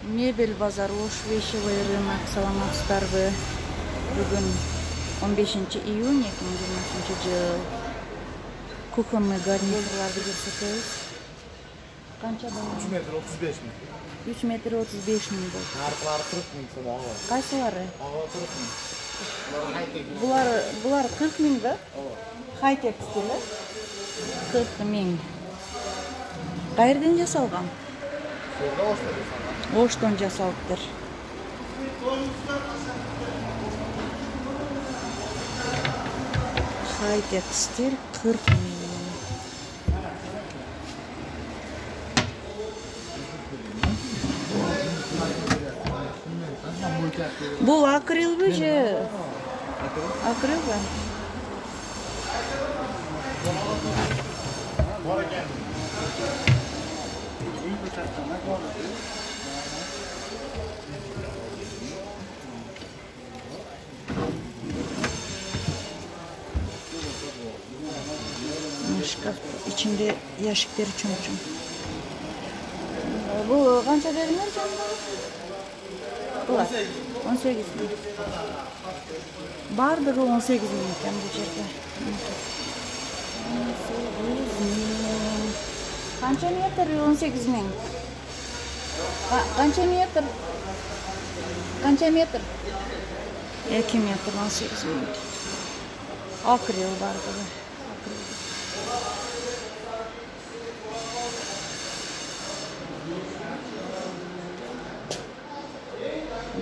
Mebel bazarı, Oş Вещевой рынок, саламатсыздарбы? Бүгүн 15-июнь 2023-жыл. Кухонный гарнитурларды көрсөтөбүз. Канча болот? 3 метр 35 миң. 3 метр 35 миң болот. Наркылары 40 миң сом ага. Кайсылары? Ага 40 миң. Булар 40 миң да? Хай-тек стиле. 40 миң. Кайерден жасалган? Оштон жасалыптыр. Хай-тек стиль 40 миң. Бул акрилби же? Акрилби? Шкаф içinde ящиктери чоң-чоң. Бул канча дедиңер? Булар 18 миң. Бардыгы 18 миң экен бул жерде. Канча метр 18 миң? Канча метр? Канча метр? 2 метр 18 миң. Акрил бардыгы.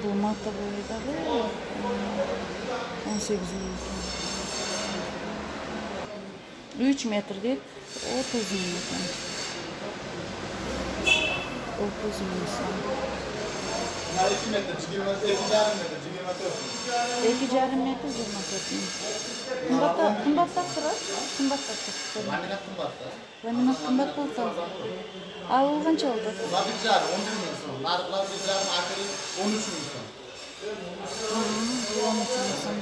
Бул матовый дагы 18 миң. 3 метр деп 30 миң экен. 30 миң сом. 2 метр 2,5 метр 2,5 метр 24 миң. Кымбаттап турат? Кымбаттап турат. Ламинат кымбат да. Ламинат кымбат болду. Ал канча болду? 11 миң сом. Наркылар 1,5 акрил 13 миң сом. 13 миң сом.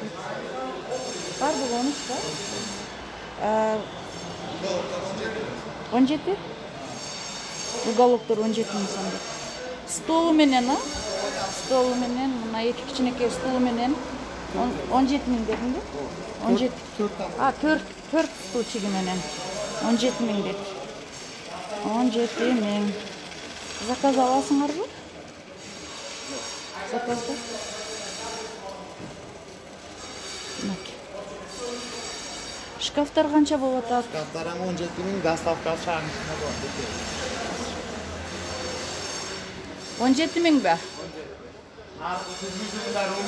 Бардыгы 13 да? 17? Уголоктор 17 миң сом. Столу менен, а? Столу менен, мына эки кичинекей столу менен 17 миң дедиң да? 17. 4 стульчиги менен 17 миң деп. 17 миң. Заказ аласыңарбы? Заказда? Шкафтар канча болот атат? Шкафтар 17 миң, доставка шагын ичинде болот. 17 миң бе? Наркы 19 миң.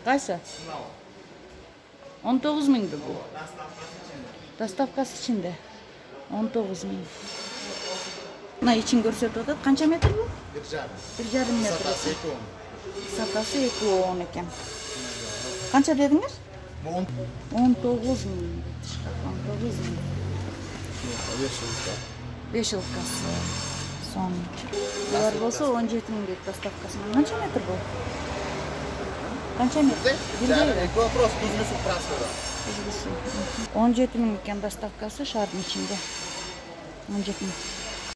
Кайсы? 19 миңби бул? Доставкасы ичинде. 19 миң. Мына ичин көрсөтүп атат. Канча метр бул? 1,5 метр. Сатасы 2,10 экен. Канча дедиңер? 19 миң. 19 миң. 5 жылкасы. Сон. Булар болсо 17 миң дейт доставкасы. Канча метр бул? Канча метр? Вопрос кузмусу прасвера. 17 миң экен доставкасы шаардын ичинде. 17 миң.